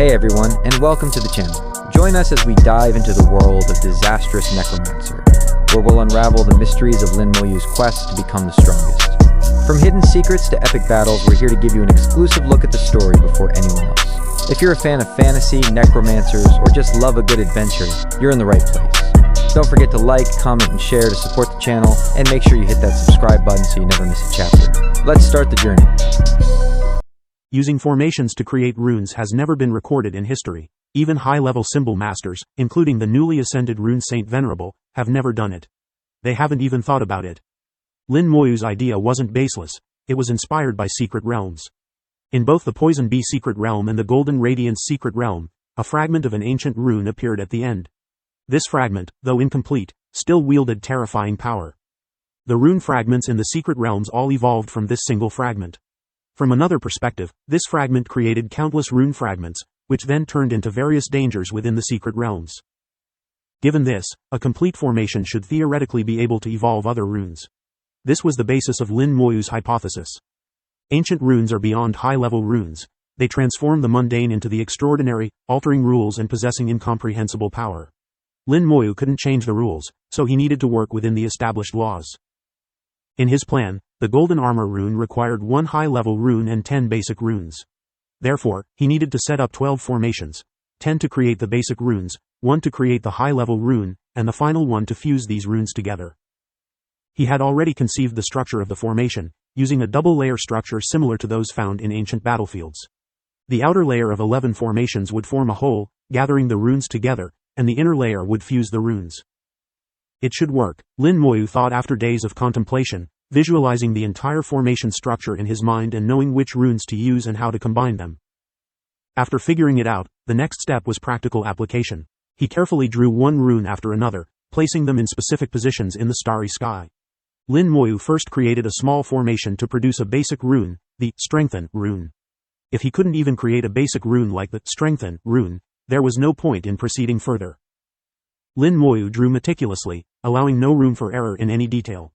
Hey everyone, and welcome to the channel. Join us as we dive into the world of Disastrous Necromancer, where we'll unravel the mysteries of Lin Moyu's quest to become the strongest. From hidden secrets to epic battles, we're here to give you an exclusive look at the story before anyone else. If you're a fan of fantasy, necromancers, or just love a good adventure, you're in the right place. Don't forget to like, comment, and share to support the channel, and make sure you hit that subscribe button so you never miss a chapter. Let's start the journey. Using formations to create runes has never been recorded in history. Even high-level symbol masters, including the newly ascended rune Saint Venerable, have never done it. They haven't even thought about it. Lin Moyu's idea wasn't baseless, it was inspired by secret realms. In both the Poison Bee Secret Realm and the Golden Radiance Secret Realm, a fragment of an ancient rune appeared at the end. This fragment, though incomplete, still wielded terrifying power. The rune fragments in the secret realms all evolved from this single fragment. From another perspective, this fragment created countless rune fragments, which then turned into various dangers within the secret realms. Given this, a complete formation should theoretically be able to evolve other runes. This was the basis of Lin Moyu's hypothesis. Ancient runes are beyond high-level runes. They transform the mundane into the extraordinary, altering rules and possessing incomprehensible power. Lin Moyu couldn't change the rules, so he needed to work within the established laws. In his plan, the Golden Armor rune required 1 high-level rune and 10 basic runes. Therefore, he needed to set up 12 formations, 10 to create the basic runes, 1 to create the high-level rune, and the final one to fuse these runes together. He had already conceived the structure of the formation, using a double-layer structure similar to those found in ancient battlefields. The outer layer of 11 formations would form a whole, gathering the runes together, and the inner layer would fuse the runes. It should work, Lin Moyu thought after days of contemplation, visualizing the entire formation structure in his mind and knowing which runes to use and how to combine them. After figuring it out, the next step was practical application. He carefully drew one rune after another, placing them in specific positions in the starry sky. Lin Moyu first created a small formation to produce a basic rune, the Strengthen rune. If he couldn't even create a basic rune like the Strengthen rune, there was no point in proceeding further. Lin Moyu drew meticulously, allowing no room for error in any detail.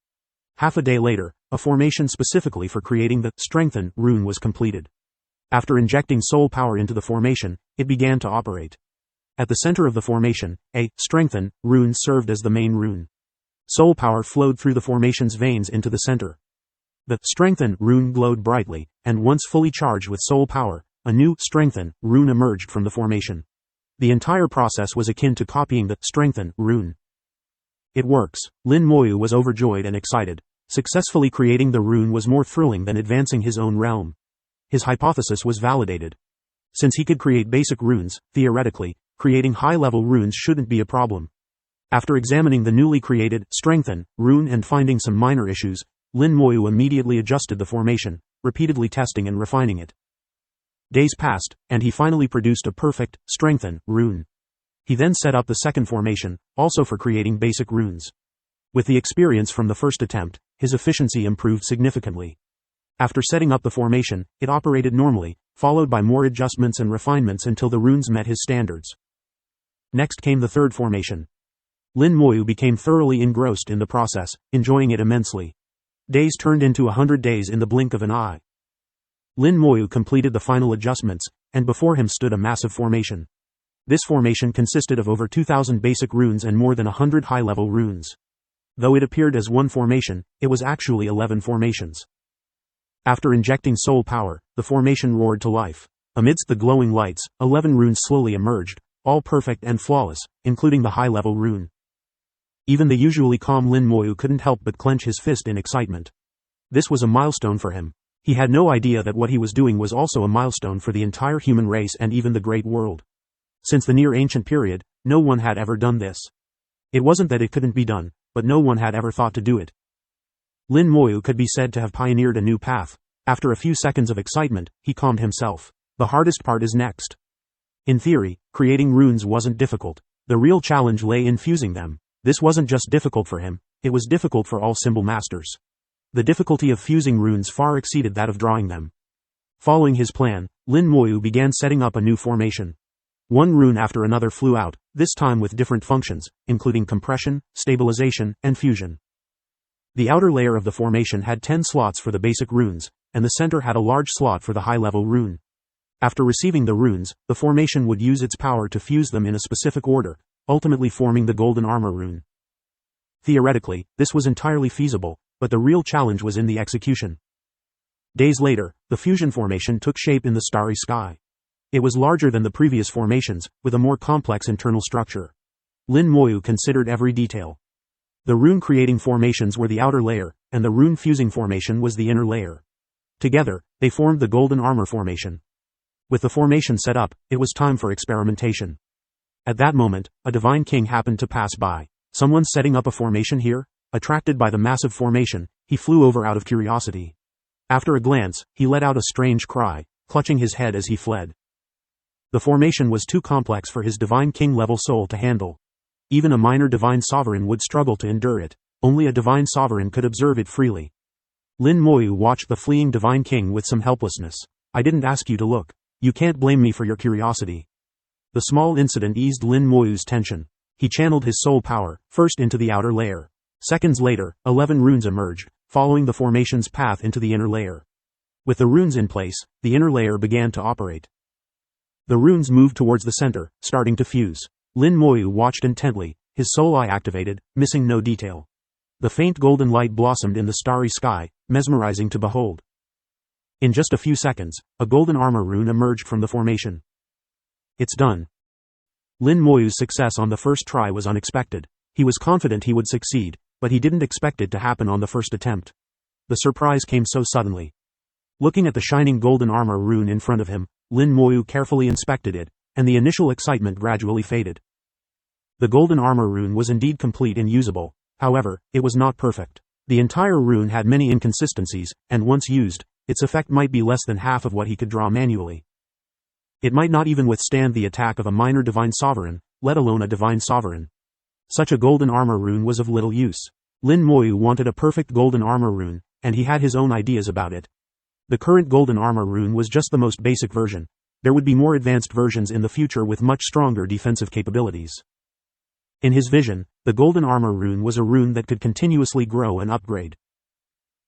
Half a day later, a formation specifically for creating the Strengthen rune was completed. After injecting soul power into the formation, it began to operate. At the center of the formation, a Strengthen rune served as the main rune. Soul power flowed through the formation's veins into the center. The Strengthen rune glowed brightly, and once fully charged with soul power, a new Strengthen rune emerged from the formation. The entire process was akin to copying the Strengthen rune. It works. Lin Moyu was overjoyed and excited. Successfully creating the rune was more thrilling than advancing his own realm. His hypothesis was validated. Since he could create basic runes, theoretically, creating high-level runes shouldn't be a problem. After examining the newly created Strengthen rune and finding some minor issues, Lin Moyu immediately adjusted the formation, repeatedly testing and refining it. Days passed, and he finally produced a perfect Strengthen rune. He then set up the second formation, also for creating basic runes. With the experience from the first attempt, his efficiency improved significantly. After setting up the formation, it operated normally, followed by more adjustments and refinements until the runes met his standards. Next came the third formation. Lin Moyu became thoroughly engrossed in the process, enjoying it immensely. Days turned into 100 days in the blink of an eye. Lin Moyu completed the final adjustments, and before him stood a massive formation. This formation consisted of over 2,000 basic runes and more than 100 high-level runes. Though it appeared as one formation, it was actually 11 formations. After injecting soul power, the formation roared to life. Amidst the glowing lights, 11 runes slowly emerged, all perfect and flawless, including the high-level rune. Even the usually calm Lin Moyu couldn't help but clench his fist in excitement. This was a milestone for him. He had no idea that what he was doing was also a milestone for the entire human race and even the great world. Since the near-ancient period, no one had ever done this. It wasn't that it couldn't be done, but no one had ever thought to do it. Lin Moyu could be said to have pioneered a new path. After a few seconds of excitement, he calmed himself. The hardest part is next. In theory, creating runes wasn't difficult. The real challenge lay in fusing them. This wasn't just difficult for him, it was difficult for all symbol masters. The difficulty of fusing runes far exceeded that of drawing them. Following his plan, Lin Moyu began setting up a new formation. One rune after another flew out, this time with different functions, including compression, stabilization, and fusion. The outer layer of the formation had 10 slots for the basic runes, and the center had a large slot for the high-level rune. After receiving the runes, the formation would use its power to fuse them in a specific order, ultimately forming the golden armor rune. Theoretically, this was entirely feasible, but the real challenge was in the execution. Days later, the fusion formation took shape in the starry sky. It was larger than the previous formations, with a more complex internal structure. Lin Moyu considered every detail. The rune-creating formations were the outer layer, and the rune-fusing formation was the inner layer. Together, they formed the golden armor formation. With the formation set up, it was time for experimentation. At that moment, a divine king happened to pass by. Someone's setting up a formation here? Attracted by the massive formation, he flew over out of curiosity. After a glance, he let out a strange cry, clutching his head as he fled. The formation was too complex for his divine king-level soul to handle. Even a minor divine sovereign would struggle to endure it. Only a divine sovereign could observe it freely. Lin Moyu watched the fleeing divine king with some helplessness. I didn't ask you to look. You can't blame me for your curiosity. The small incident eased Lin Moyu's tension. He channeled his soul power, first into the outer layer. Seconds later, 11 runes emerged, following the formation's path into the inner layer. With the runes in place, the inner layer began to operate. The runes moved towards the center, starting to fuse. Lin Moyu watched intently, his soul eye activated, missing no detail. The faint golden light blossomed in the starry sky, mesmerizing to behold. In just a few seconds, a golden armor rune emerged from the formation. It's done. Lin Moyu's success on the first try was unexpected. He was confident he would succeed, but he didn't expect it to happen on the first attempt. The surprise came so suddenly. Looking at the shining golden armor rune in front of him, Lin Moyu carefully inspected it, and the initial excitement gradually faded. The golden armor rune was indeed complete and usable, however, it was not perfect. The entire rune had many inconsistencies, and once used, its effect might be less than half of what he could draw manually. It might not even withstand the attack of a minor divine sovereign, let alone a divine sovereign. Such a golden armor rune was of little use. Lin Moyu wanted a perfect golden armor rune, and he had his own ideas about it. The current golden armor rune was just the most basic version. There would be more advanced versions in the future with much stronger defensive capabilities. In his vision, the golden armor rune was a rune that could continuously grow and upgrade.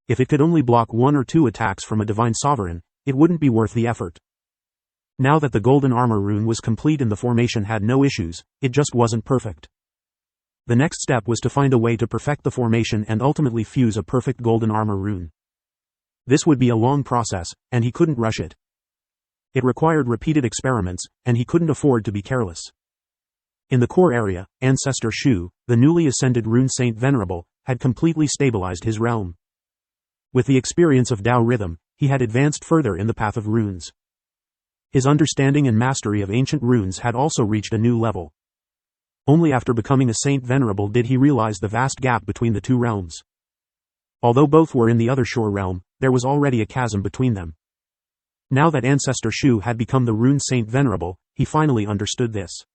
If it could only block 1 or 2 attacks from a divine sovereign, it wouldn't be worth the effort. Now that the golden armor rune was complete and the formation had no issues, it just wasn't perfect. The next step was to find a way to perfect the formation and ultimately fuse a perfect golden armor rune. This would be a long process, and he couldn't rush it. It required repeated experiments, and he couldn't afford to be careless. In the core area, Ancestor Shu, the newly ascended rune saint venerable, had completely stabilized his realm. With the experience of Tao rhythm, he had advanced further in the path of runes. His understanding and mastery of ancient runes had also reached a new level. Only after becoming a saint venerable did he realize the vast gap between the two realms. Although both were in the other shore realm, there was already a chasm between them. Now that Ancestor Shu had become the rune saint venerable, he finally understood this.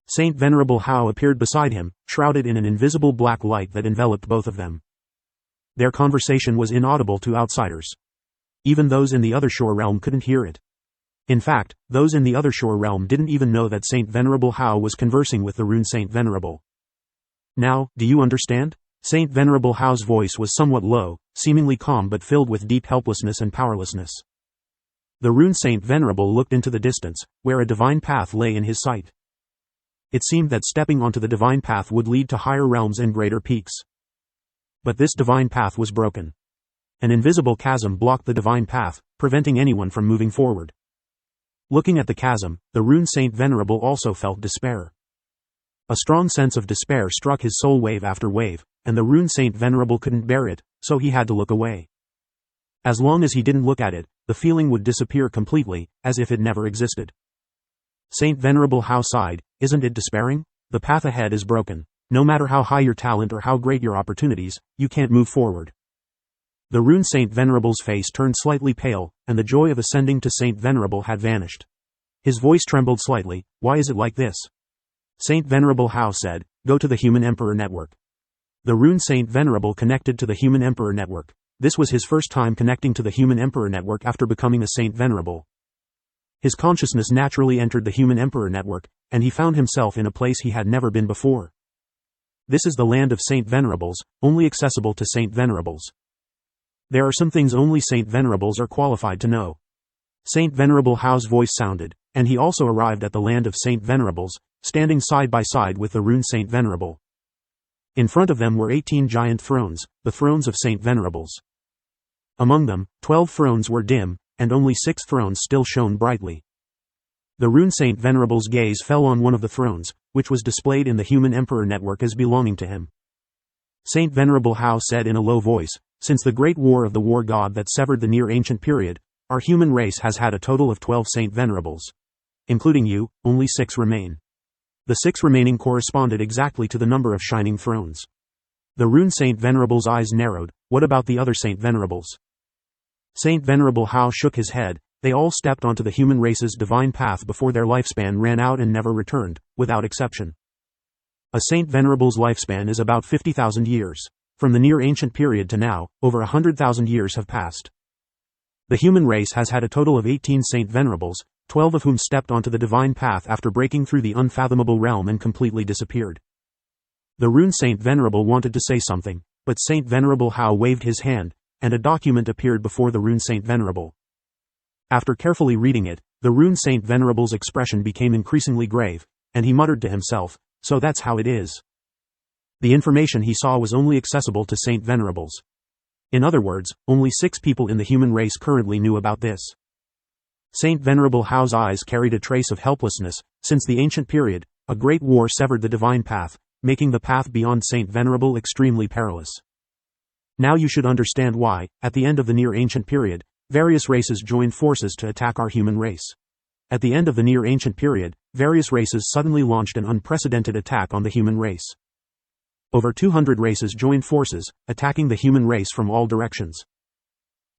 Saint Venerable Hao appeared beside him, shrouded in an invisible black light that enveloped both of them. Their conversation was inaudible to outsiders. Even those in the other shore realm couldn't hear it. In fact, those in the other shore realm didn't even know that Saint Venerable Hao was conversing with the rune Saint Venerable. Now, do you understand? Saint Venerable Hao's voice was somewhat low, seemingly calm but filled with deep helplessness and powerlessness. The rune Saint Venerable looked into the distance, where a divine path lay in his sight. It seemed that stepping onto the divine path would lead to higher realms and greater peaks. But this divine path was broken. An invisible chasm blocked the divine path, preventing anyone from moving forward. Looking at the chasm, the rune Saint Venerable also felt despair. A strong sense of despair struck his soul wave after wave, and the rune Saint Venerable couldn't bear it, so he had to look away. As long as he didn't look at it, the feeling would disappear completely, as if it never existed. Saint Venerable Hao sighed, isn't it despairing? The path ahead is broken. No matter how high your talent or how great your opportunities, you can't move forward. The rune Saint Venerable's face turned slightly pale, and the joy of ascending to Saint Venerable had vanished. His voice trembled slightly, why is it like this? Saint Venerable Hao said, go to the Human Emperor Network. The rune Saint Venerable connected to the Human Emperor Network. This was his first time connecting to the Human Emperor Network after becoming a Saint Venerable. His consciousness naturally entered the Human Emperor Network, and he found himself in a place he had never been before. This is the land of Saint Venerables, only accessible to Saint Venerables. There are some things only Saint Venerables are qualified to know. Saint Venerable Hao's voice sounded, and he also arrived at the land of Saint Venerables, standing side by side with the rune Saint Venerable. In front of them were 18 giant thrones, the thrones of Saint Venerables. Among them, 12 thrones were dim, and only 6 thrones still shone brightly. The rune Saint Venerable's gaze fell on one of the thrones, which was displayed in the human emperor network as belonging to him. Saint Venerable Hao said in a low voice, "Since the great war of the war god that severed the near ancient period, our human race has had a total of 12 Saint Venerables. Including you, only 6 remain. The 6 remaining corresponded exactly to the number of shining thrones." The rune Saint Venerable's eyes narrowed. What about the other Saint Venerables? Saint Venerable Hao shook his head. They all stepped onto the human race's divine path before their lifespan ran out and never returned, without exception. A Saint Venerable's lifespan is about 50,000 years. From the near ancient period to now, over 100,000 years have passed. The human race has had a total of 18 Saint Venerables, 12 of whom stepped onto the divine path after breaking through the unfathomable realm and completely disappeared. The rune Saint Venerable wanted to say something, but Saint Venerable Hao waved his hand, and a document appeared before the rune Saint Venerable. After carefully reading it, the rune Saint Venerable's expression became increasingly grave, and he muttered to himself, "So that's how it is." The information he saw was only accessible to Saint Venerables. In other words, only 6 people in the human race currently knew about this. Saint Venerable Hao's eyes carried a trace of helplessness. Since the ancient period, a great war severed the divine path, making the path beyond Saint Venerable extremely perilous. Now you should understand why, at the end of the near ancient period, various races joined forces to attack our human race. At the end of the near ancient period, various races suddenly launched an unprecedented attack on the human race. Over 200 races joined forces, attacking the human race from all directions.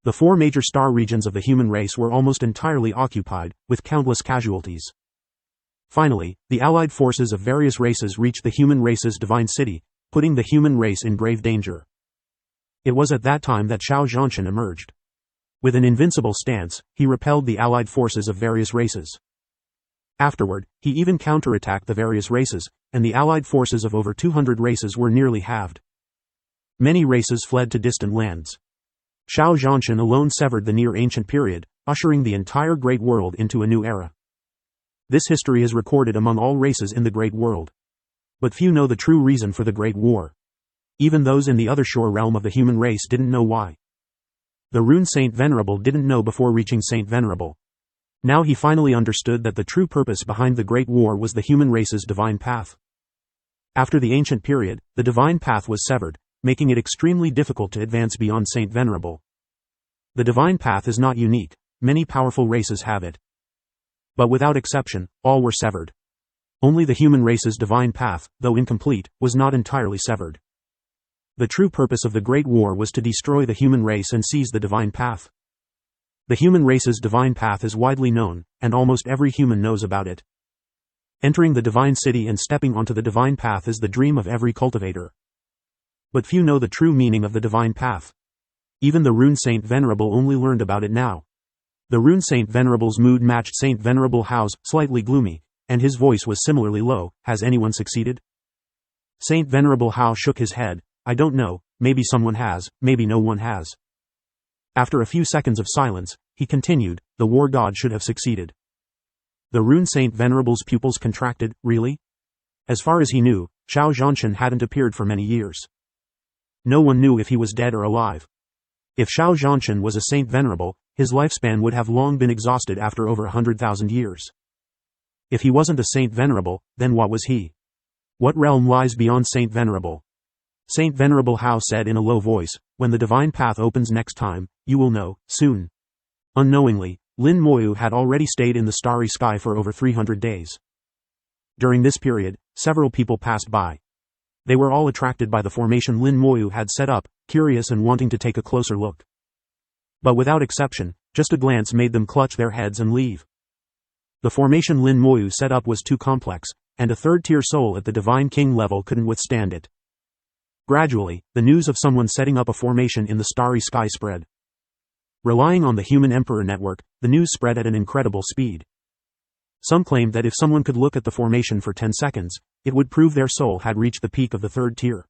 The 4 major star regions of the human race were almost entirely occupied, with countless casualties. Finally, the allied forces of various races reached the human race's divine city, putting the human race in grave danger. It was at that time that Xiao Zhanshan emerged. With an invincible stance, he repelled the allied forces of various races. Afterward, he even counterattacked the various races, and the allied forces of over 200 races were nearly halved. Many races fled to distant lands. Xiao Zhanshan alone severed the near ancient period, ushering the entire Great World into a new era. This history is recorded among all races in the Great World. But few know the true reason for the Great War. Even those in the other shore realm of the human race didn't know why. The rune Saint Venerable didn't know before reaching Saint Venerable. Now he finally understood that the true purpose behind the Great War was the human race's divine path. After the ancient period, the divine path was severed, making it extremely difficult to advance beyond Saint Venerable. The divine path is not unique, many powerful races have it. But without exception, all were severed. Only the human race's divine path, though incomplete, was not entirely severed. The true purpose of the Great War was to destroy the human race and seize the divine path. The human race's divine path is widely known, and almost every human knows about it. Entering the divine city and stepping onto the divine path is the dream of every cultivator. But few know the true meaning of the divine path. Even the rune Saint Venerable only learned about it now. The rune Saint Venerable's mood matched Saint Venerable Hao's, slightly gloomy, and his voice was similarly low. Has anyone succeeded? Saint Venerable Hao shook his head. I don't know, maybe someone has, maybe no one has. After a few seconds of silence, he continued, the war god should have succeeded. The rune Saint Venerable's pupils contracted. Really? As far as he knew, Xiao Zhanshan hadn't appeared for many years. No one knew if he was dead or alive. If Xiao Zhanshan was a Saint Venerable, his lifespan would have long been exhausted after over 100,000 years. If he wasn't a Saint Venerable, then what was he? What realm lies beyond Saint Venerable? Saint Venerable Hao said in a low voice, when the divine path opens next time, you will know, soon. Unknowingly, Lin Moyu had already stayed in the starry sky for over 300 days. During this period, several people passed by. They were all attracted by the formation Lin Moyu had set up, curious and wanting to take a closer look. But without exception, just a glance made them clutch their heads and leave. The formation Lin Moyu set up was too complex, and a third-tier soul at the Divine King level couldn't withstand it. Gradually, the news of someone setting up a formation in the starry sky spread. Relying on the Human Emperor network, the news spread at an incredible speed. Some claimed that if someone could look at the formation for 10 seconds, it would prove their soul had reached the peak of the third tier.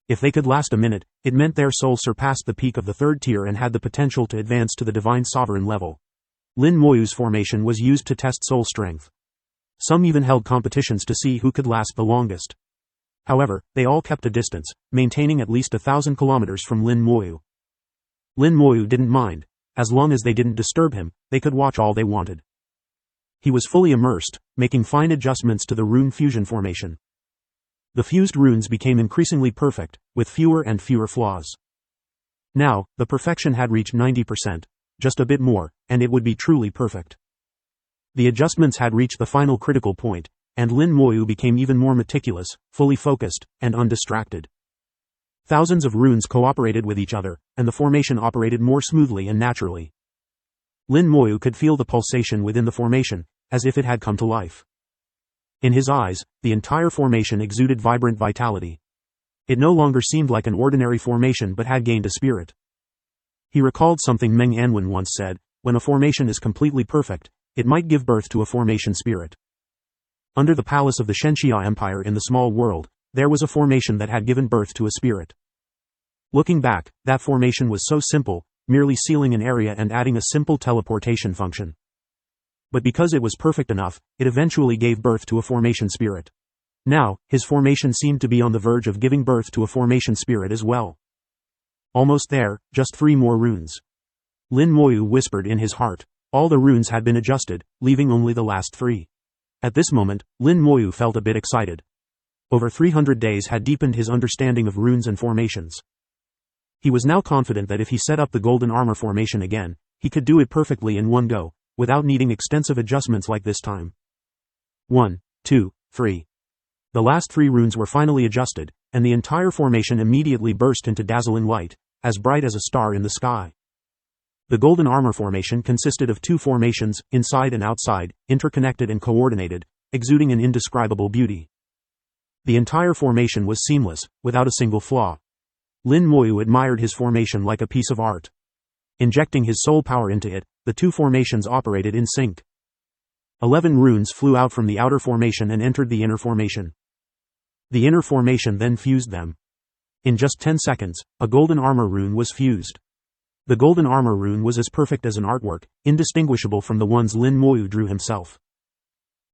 If they could last a minute, it meant their soul surpassed the peak of the third tier and had the potential to advance to the Divine Sovereign level. Lin Moyu's formation was used to test soul strength. Some even held competitions to see who could last the longest. However, they all kept a distance, maintaining at least 1,000 kilometers from Lin Moyu. Lin Moyu didn't mind. As long as they didn't disturb him, they could watch all they wanted. He was fully immersed, making fine adjustments to the rune fusion formation. The fused runes became increasingly perfect, with fewer and fewer flaws. Now, the perfection had reached 90%, just a bit more, and it would be truly perfect. The adjustments had reached the final critical point, and Lin Moyu became even more meticulous, fully focused, and undistracted. Thousands of runes cooperated with each other, and the formation operated more smoothly and naturally. Lin Moyu could feel the pulsation within the formation, as if it had come to life. In his eyes, the entire formation exuded vibrant vitality. It no longer seemed like an ordinary formation but had gained a spirit. He recalled something Meng Anwen once said: when a formation is completely perfect, it might give birth to a formation spirit. Under the palace of the Shenxia Empire in the small world, there was a formation that had given birth to a spirit. Looking back, that formation was so simple, merely sealing an area and adding a simple teleportation function. But because it was perfect enough, it eventually gave birth to a formation spirit. Now, his formation seemed to be on the verge of giving birth to a formation spirit as well. Almost there, just 3 more runes. Lin Moyu whispered in his heart. All the runes had been adjusted, leaving only the last 3. At this moment, Lin Moyu felt a bit excited. Over 300 days had deepened his understanding of runes and formations. He was now confident that if he set up the golden armor formation again, he could do it perfectly in one go, without needing extensive adjustments like this time. 1, 2, 3. The last 3 runes were finally adjusted, and the entire formation immediately burst into dazzling light, as bright as a star in the sky. The golden armor formation consisted of 2 formations, inside and outside, interconnected and coordinated, exuding an indescribable beauty. The entire formation was seamless, without a single flaw. Lin Moyu admired his formation like a piece of art. Injecting his soul power into it, the 2 formations operated in sync. 11 runes flew out from the outer formation and entered the inner formation. The inner formation then fused them. In just 10 seconds, a golden armor rune was fused. The golden armor rune was as perfect as an artwork, indistinguishable from the ones Lin Moyu drew himself.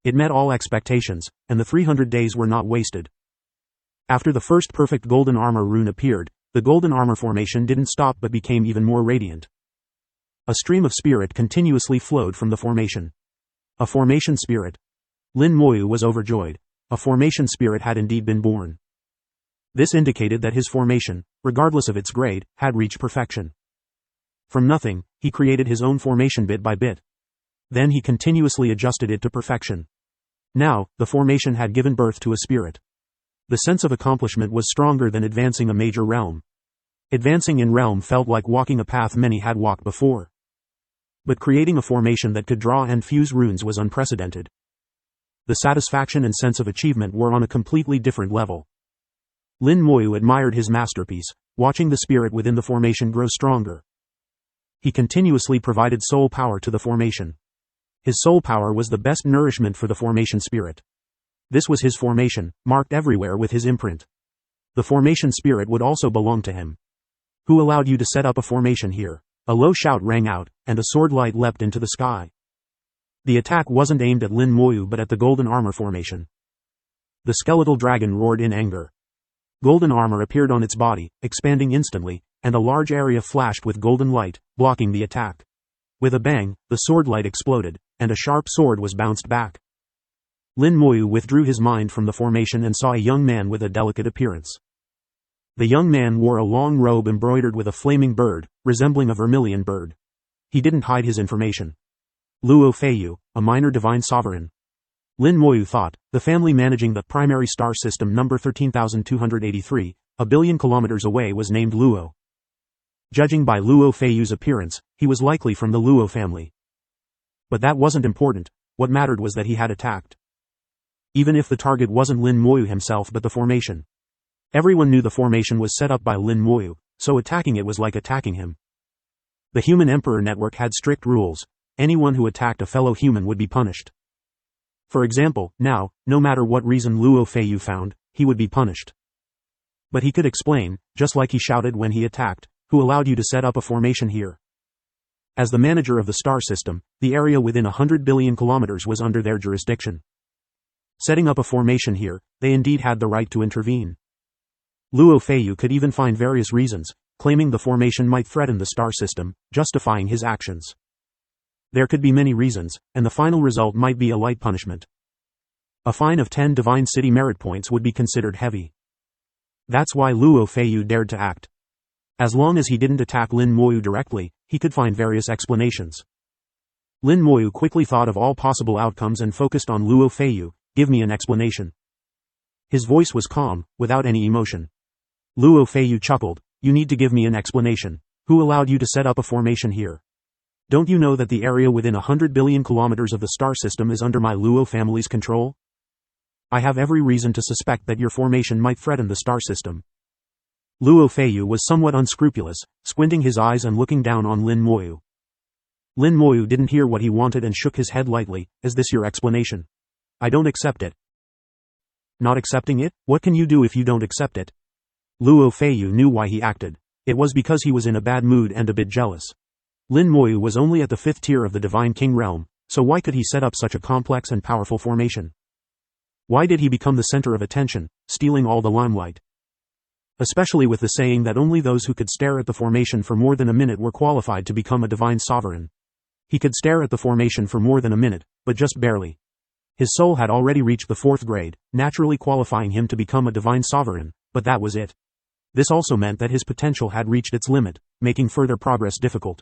It met all expectations, and the 300 days were not wasted. After the first perfect golden armor rune appeared, the golden armor formation didn't stop but became even more radiant. A stream of spirit continuously flowed from the formation. A formation spirit. Lin Moyu was overjoyed. A formation spirit had indeed been born. This indicated that his formation, regardless of its grade, had reached perfection. From nothing, he created his own formation bit by bit. Then he continuously adjusted it to perfection. Now, the formation had given birth to a spirit. The sense of accomplishment was stronger than advancing a major realm. Advancing in realm felt like walking a path many had walked before. But creating a formation that could draw and fuse runes was unprecedented. The satisfaction and sense of achievement were on a completely different level. Lin Moyu admired his masterpiece, watching the spirit within the formation grow stronger. He continuously provided soul power to the formation. His soul power was the best nourishment for the formation spirit. This was his formation, marked everywhere with his imprint. The formation spirit would also belong to him. Who allowed you to set up a formation here? A low shout rang out, and a sword light leapt into the sky. The attack wasn't aimed at Lin Moyu but at the golden armor formation. The skeletal dragon roared in anger. Golden armor appeared on its body, expanding instantly, and a large area flashed with golden light, blocking the attack. With a bang, the sword light exploded, and a sharp sword was bounced back. Lin Moyu withdrew his mind from the formation and saw a young man with a delicate appearance. The young man wore a long robe embroidered with a flaming bird, resembling a vermilion bird. He didn't hide his information. Luo Feiyu, a minor divine sovereign. Lin Moyu thought, the family managing the primary star system number 13,283, a billion kilometers away was named Luo. Judging by Luo Feiyu's appearance, he was likely from the Luo family. But that wasn't important. What mattered was that he had attacked. Even if the target wasn't Lin Moyu himself but the formation. Everyone knew the formation was set up by Lin Moyu, so attacking it was like attacking him. The Human Emperor Network had strict rules. Anyone who attacked a fellow human would be punished. For example, now, no matter what reason Luo Feiyu found, he would be punished. But he could explain, just like he shouted when he attacked, who allowed you to set up a formation here? As the manager of the star system, the area within 100 billion kilometers was under their jurisdiction. Setting up a formation here, they indeed had the right to intervene. Luo Feiyu could even find various reasons, claiming the formation might threaten the star system, justifying his actions. There could be many reasons, and the final result might be a light punishment. A fine of 10 Divine City merit points would be considered heavy. That's why Luo Feiyu dared to act. As long as he didn't attack Lin Moyu directly, he could find various explanations. Lin Moyu quickly thought of all possible outcomes and focused on Luo Feiyu. Give me an explanation. His voice was calm, without any emotion. Luo Feiyu chuckled. You need to give me an explanation. Who allowed you to set up a formation here? Don't you know that the area within 100 billion kilometers of the star system is under my Luo family's control? I have every reason to suspect that your formation might threaten the star system. Luo Feiyu was somewhat unscrupulous, squinting his eyes and looking down on Lin Moyu. Lin Moyu didn't hear what he wanted and shook his head lightly. Is this your explanation? I don't accept it. Not accepting it? What can you do if you don't accept it? Luo Feiyu knew why he acted. It was because he was in a bad mood and a bit jealous. Lin Moyu was only at the 5th tier of the Divine King realm, so why could he set up such a complex and powerful formation? Why did he become the center of attention, stealing all the limelight? Especially with the saying that only those who could stare at the formation for more than a minute were qualified to become a divine sovereign. He could stare at the formation for more than a minute, but just barely. His soul had already reached the 4th grade, naturally qualifying him to become a divine sovereign, but that was it. This also meant that his potential had reached its limit, making further progress difficult.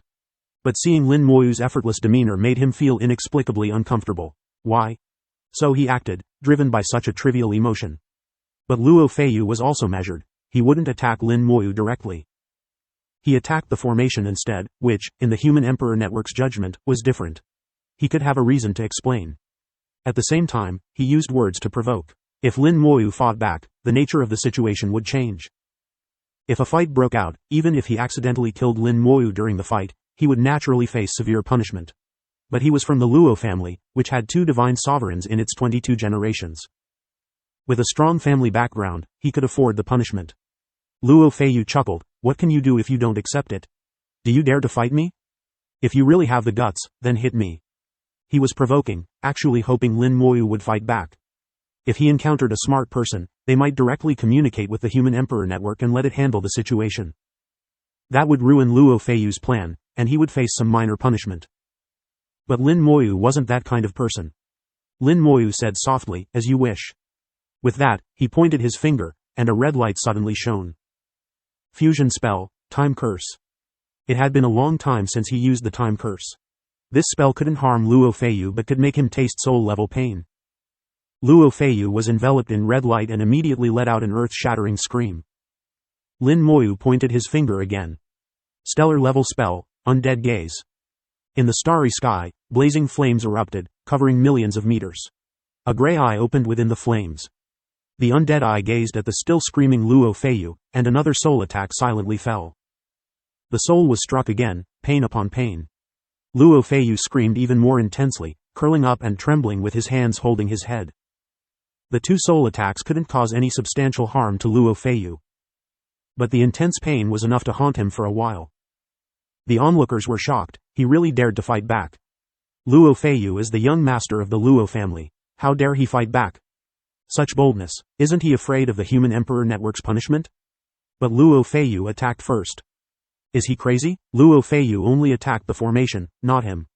But seeing Lin Moyu's effortless demeanor made him feel inexplicably uncomfortable. Why? So he acted, driven by such a trivial emotion. But Luo Feiyu was also measured. He wouldn't attack Lin Moyu directly. He attacked the formation instead, which, in the Human Emperor Network's judgment, was different. He could have a reason to explain. At the same time, he used words to provoke. If Lin Moyu fought back, the nature of the situation would change. If a fight broke out, even if he accidentally killed Lin Moyu during the fight, he would naturally face severe punishment. But he was from the Luo family, which had 2 divine sovereigns in its 22 generations. With a strong family background, he could afford the punishment. Luo Feiyu chuckled. What can you do if you don't accept it? Do you dare to fight me? If you really have the guts, then hit me. He was provoking, actually hoping Lin Moyu would fight back. If he encountered a smart person, they might directly communicate with the Human Emperor Network and let it handle the situation. That would ruin Luo Feiyu's plan, and he would face some minor punishment. But Lin Moyu wasn't that kind of person. Lin Moyu said softly, as you wish. With that, he pointed his finger, and a red light suddenly shone. Fusion spell, Time Curse. It had been a long time since he used the Time Curse. This spell couldn't harm Luo Feiyu but could make him taste soul-level pain. Luo Feiyu was enveloped in red light and immediately let out an earth-shattering scream. Lin Moyu pointed his finger again. Stellar-level spell, Undead Gaze. In the starry sky, blazing flames erupted, covering millions of meters. A gray eye opened within the flames. The undead eye gazed at the still screaming Luo Feiyu, and another soul attack silently fell. The soul was struck again, pain upon pain. Luo Feiyu screamed even more intensely, curling up and trembling with his hands holding his head. The 2 soul attacks couldn't cause any substantial harm to Luo Feiyu. But the intense pain was enough to haunt him for a while. The onlookers were shocked. He really dared to fight back. Luo Feiyu is the young master of the Luo family. How dare he fight back? Such boldness. Isn't he afraid of the Human Emperor Network's punishment? But Luo Feiyu attacked first. Is he crazy? Luo Feiyu only attacked the formation, not him.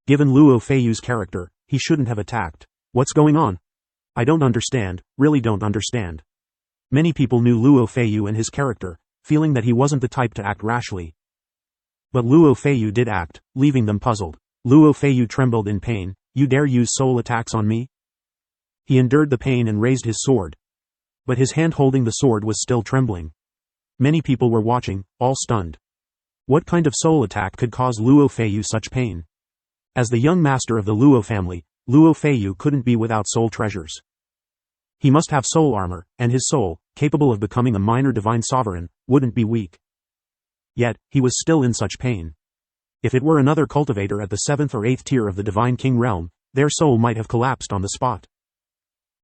Given Luo Feiyu's character, he shouldn't have attacked. What's going on? I don't understand, really don't understand. Many people knew Luo Feiyu and his character, feeling that he wasn't the type to act rashly. But Luo Feiyu did act, leaving them puzzled. Luo Feiyu trembled in pain. You dare use soul attacks on me? He endured the pain and raised his sword. But his hand holding the sword was still trembling. Many people were watching, all stunned. What kind of soul attack could cause Luo Feiyu such pain? As the young master of the Luo family, Luo Feiyu couldn't be without soul treasures. He must have soul armor, and his soul, capable of becoming a minor divine sovereign, wouldn't be weak. Yet, he was still in such pain. If it were another cultivator at the 7th or 8th tier of the Divine King realm, their soul might have collapsed on the spot.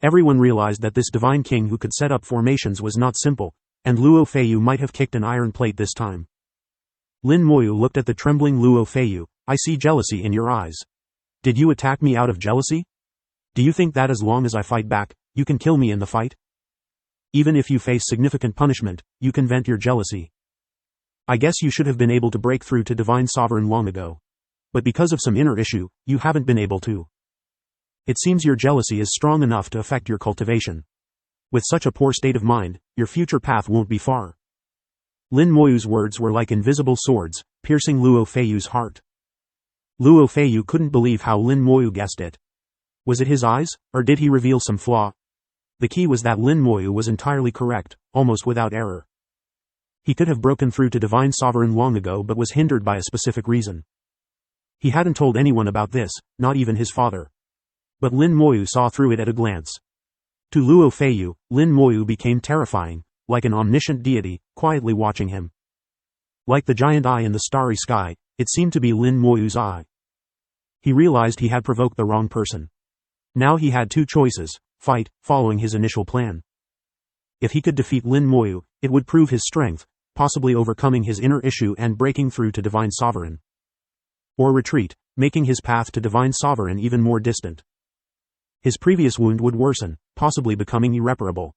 Everyone realized that this Divine King who could set up formations was not simple, and Luo Feiyu might have kicked an iron plate this time. Lin Moyu looked at the trembling Luo Feiyu. I see jealousy in your eyes. Did you attack me out of jealousy? Do you think that as long as I fight back, you can kill me in the fight? Even if you face significant punishment, you can vent your jealousy. I guess you should have been able to break through to Divine Sovereign long ago. But because of some inner issue, you haven't been able to. It seems your jealousy is strong enough to affect your cultivation. With such a poor state of mind, your future path won't be far. Lin Moyu's words were like invisible swords, piercing Luo Feiyu's heart. Luo Feiyu couldn't believe how Lin Moyu guessed it. Was it his eyes, or did he reveal some flaw? The key was that Lin Moyu was entirely correct, almost without error. He could have broken through to Divine Sovereign long ago but was hindered by a specific reason. He hadn't told anyone about this, not even his father. But Lin Moyu saw through it at a glance. To Luo Feiyu, Lin Moyu became terrifying, like an omniscient deity, quietly watching him. Like the giant eye in the starry sky, it seemed to be Lin Moyu's eye. He realized he had provoked the wrong person. Now he had two choices: fight, following his initial plan. If he could defeat Lin Moyu, it would prove his strength, possibly overcoming his inner issue and breaking through to Divine Sovereign. Or retreat, making his path to Divine Sovereign even more distant. His previous wound would worsen, possibly becoming irreparable.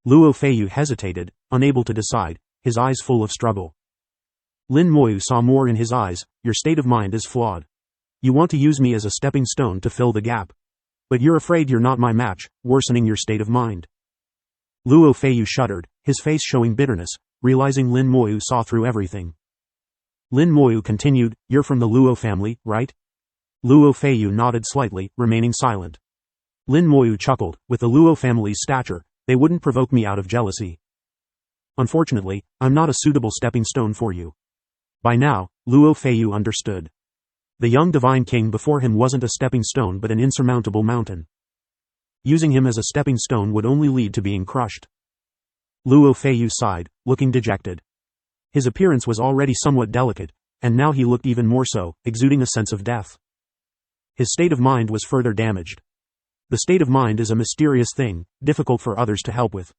Luo Feiyu hesitated, unable to decide, his eyes full of struggle. Lin Moyu saw more in his eyes. Your state of mind is flawed. You want to use me as a stepping stone to fill the gap. But you're afraid you're not my match, worsening your state of mind. Luo Feiyu shuddered, his face showing bitterness, realizing Lin Moyu saw through everything. Lin Moyu continued, You're from the Luo family, right? Luo Feiyu nodded slightly, remaining silent. Lin Moyu chuckled, with the Luo family's stature, they wouldn't provoke me out of jealousy. Unfortunately, I'm not a suitable stepping stone for you. By now, Luo Feiyu understood. The young divine king before him wasn't a stepping stone but an insurmountable mountain. Using him as a stepping stone would only lead to being crushed. Luo Feiyu sighed, looking dejected. His appearance was already somewhat delicate, and now he looked even more so, exuding a sense of death. His state of mind was further damaged. The state of mind is a mysterious thing, difficult for others to help with.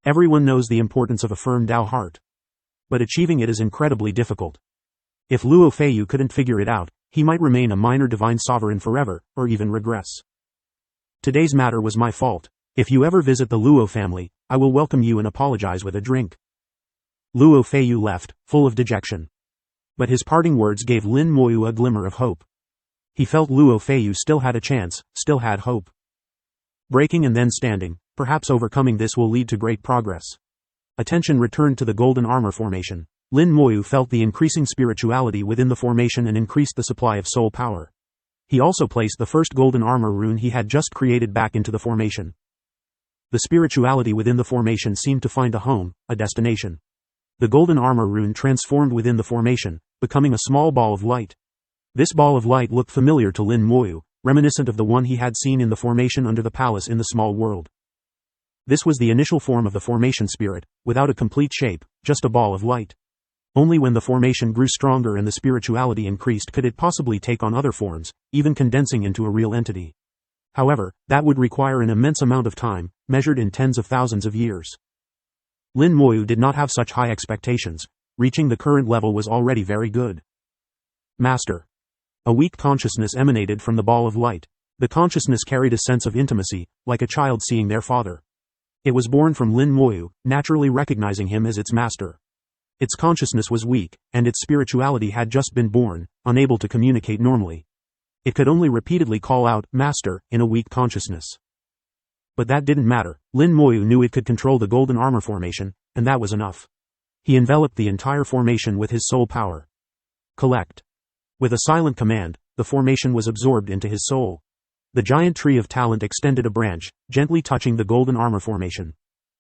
Everyone knows the importance of a firm Tao heart. But achieving it is incredibly difficult. If Luo Feiyu couldn't figure it out, he might remain a minor Divine Sovereign forever, or even regress. Today's matter was my fault. If you ever visit the Luo family, I will welcome you and apologize with a drink. Luo Feiyu left, full of dejection. But his parting words gave Lin Moyu a glimmer of hope. He felt Luo Feiyu still had a chance, still had hope. Breaking and then standing, perhaps overcoming this will lead to great progress. Attention returned to the golden armor formation. Lin Moyu felt the increasing spirituality within the formation and increased the supply of soul power. He also placed the first golden armor rune he had just created back into the formation. The spirituality within the formation seemed to find a home, a destination. The golden armor rune transformed within the formation, becoming a small ball of light. This ball of light looked familiar to Lin Moyu, reminiscent of the one he had seen in the formation under the palace in the small world. This was the initial form of the formation spirit, without a complete shape, just a ball of light. Only when the formation grew stronger and the spirituality increased could it possibly take on other forms, even condensing into a real entity. However, that would require an immense amount of time, measured in tens of thousands of years. Lin Moyu did not have such high expectations. Reaching the current level was already very good. Master. A weak consciousness emanated from the ball of light. The consciousness carried a sense of intimacy, like a child seeing their father. It was born from Lin Moyu, naturally recognizing him as its master. Its consciousness was weak, and its spirituality had just been born, unable to communicate normally. It could only repeatedly call out, Master, in a weak consciousness. But that didn't matter. Lin Moyu knew it could control the golden armor formation, and that was enough. He enveloped the entire formation with his soul power. Collect. With a silent command, the formation was absorbed into his soul. The giant tree of talent extended a branch, gently touching the golden armor formation.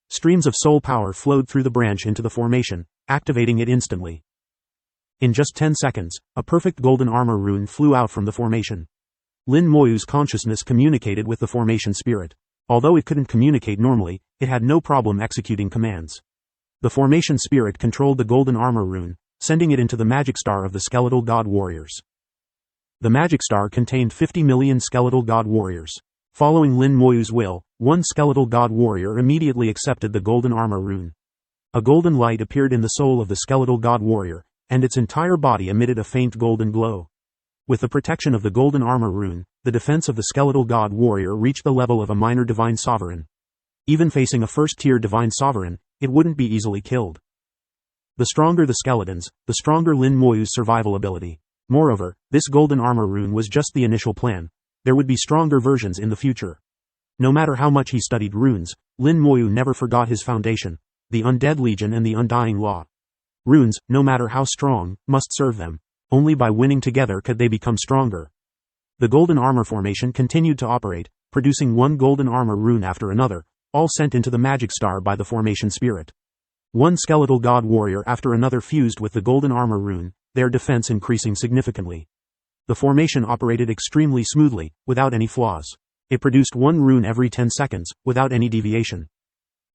Streams of soul power flowed through the branch into the formation, activating it instantly. In just 10 seconds, a perfect golden armor rune flew out from the formation. Lin Moyu's consciousness communicated with the formation spirit. Although it couldn't communicate normally, it had no problem executing commands. The formation spirit controlled the golden armor rune, sending it into the magic star of the skeletal god warriors. The magic star contained 50 million skeletal god warriors. Following Lin Moyu's will, one skeletal god warrior immediately accepted the golden armor rune. A golden light appeared in the soul of the skeletal god warrior, and its entire body emitted a faint golden glow. With the protection of the golden armor rune, the defense of the skeletal god warrior reached the level of a minor divine sovereign. Even facing a first-tier divine sovereign, it wouldn't be easily killed. The stronger the skeletons, the stronger Lin Moyu's survival ability. Moreover, this golden armor rune was just the initial plan. There would be stronger versions in the future. No matter how much he studied runes, Lin Moyu never forgot his foundation, the Undead Legion and the Undying Law. Runes, no matter how strong, must serve them. Only by winning together could they become stronger. The golden armor formation continued to operate, producing one golden armor rune after another, all sent into the magic star by the formation spirit. One skeletal god warrior after another fused with the golden armor rune, their defense increasing significantly. The formation operated extremely smoothly, without any flaws. It produced one rune every 10 seconds, without any deviation.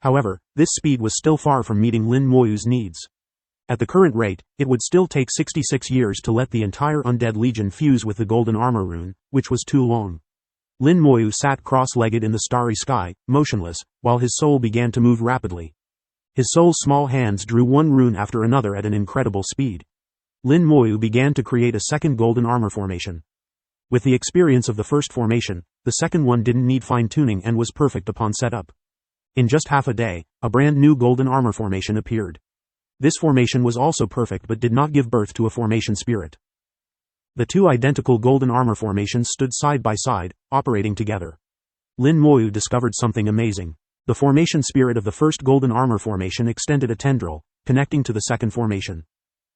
However, this speed was still far from meeting Lin Moyu's needs. At the current rate, it would still take 66 years to let the entire Undead Legion fuse with the golden armor rune, which was too long. Lin Moyu sat cross-legged in the starry sky, motionless, while his soul began to move rapidly. His soul's small hands drew one rune after another at an incredible speed. Lin Moyu began to create a second golden armor formation. With the experience of the first formation, the second one didn't need fine-tuning and was perfect upon setup. In just half a day, a brand new golden armor formation appeared. This formation was also perfect but did not give birth to a formation spirit. The two identical golden armor formations stood side by side, operating together. Lin Moyu discovered something amazing. The formation spirit of the first golden armor formation extended a tendril, connecting to the second formation.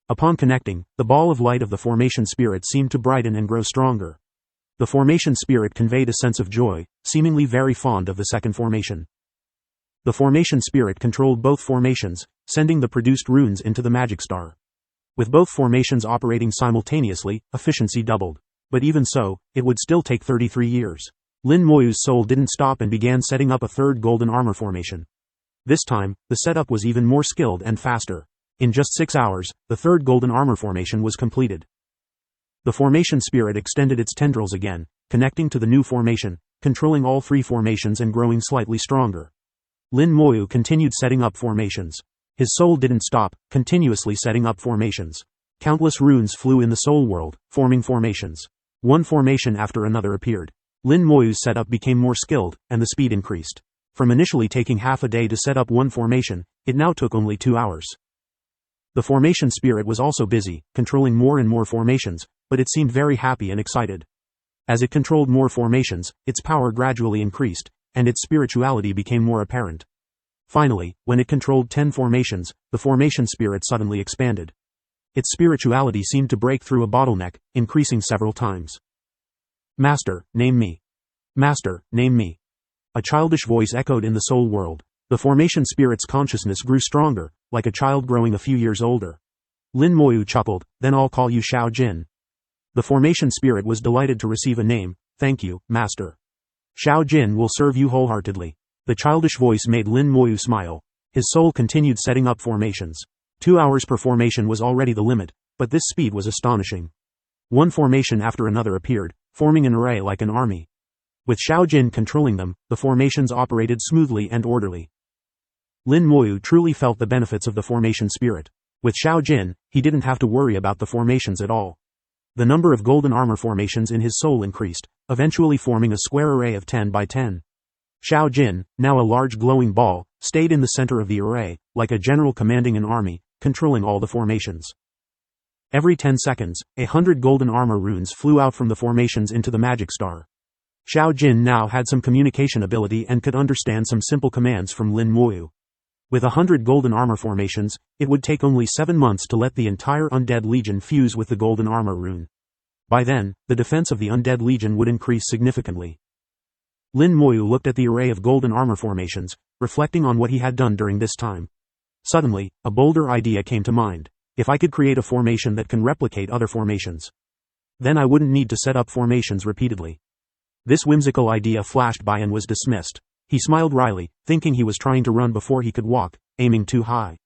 Upon connecting, the ball of light of the formation spirit seemed to brighten and grow stronger. The formation spirit conveyed a sense of joy, seemingly very fond of the second formation. The formation spirit controlled both formations, sending the produced runes into the magic star. With both formations operating simultaneously, efficiency doubled. But even so, it would still take 33 years. Lin Moyu's soul didn't stop and began setting up a third golden armor formation. This time, the setup was even more skilled and faster. In just 6 hours, the third golden armor formation was completed. The formation spirit extended its tendrils again, connecting to the new formation, controlling all three formations and growing slightly stronger. Lin Moyu continued setting up formations. His soul didn't stop, continuously setting up formations. Countless runes flew in the soul world, forming formations. One formation after another appeared. Lin Moyu's setup became more skilled, and the speed increased. From initially taking half a day to set up one formation, it now took only 2 hours. The formation spirit was also busy, controlling more and more formations, but it seemed very happy and excited. As it controlled more formations, its power gradually increased, and its spirituality became more apparent. Finally, when it controlled 10 formations, the formation spirit suddenly expanded. Its spirituality seemed to break through a bottleneck, increasing several times. "Master, name me. Master, name me." A childish voice echoed in the soul world. The formation spirit's consciousness grew stronger, like a child growing a few years older. Lin Moyu chuckled, "Then I'll call you Shao Jin." The formation spirit was delighted to receive a name. "Thank you, Master. Shao Jin will serve you wholeheartedly." The childish voice made Lin Moyu smile. His soul continued setting up formations. 2 hours per formation was already the limit, but this speed was astonishing. One formation after another appeared, forming an array like an army. With Shao Jin controlling them, the formations operated smoothly and orderly. Lin Moyu truly felt the benefits of the formation spirit. With Shao Jin, he didn't have to worry about the formations at all. The number of golden armor formations in his soul increased, eventually forming a square array of 10 by 10. Shao Jin, now a large glowing ball, stayed in the center of the array, like a general commanding an army, controlling all the formations. Every 10 seconds, 100 golden armor runes flew out from the formations into the magic star. Shao Jin now had some communication ability and could understand some simple commands from Lin Moyu. With 100 golden armor formations, it would take only 7 months to let the entire Undead Legion fuse with the golden armor rune. By then, the defense of the Undead Legion would increase significantly. Lin Moyu looked at the array of golden armor formations, reflecting on what he had done during this time. Suddenly, a bolder idea came to mind. If I could create a formation that can replicate other formations, then I wouldn't need to set up formations repeatedly. This whimsical idea flashed by and was dismissed. He smiled wryly, thinking he was trying to run before he could walk, aiming too high.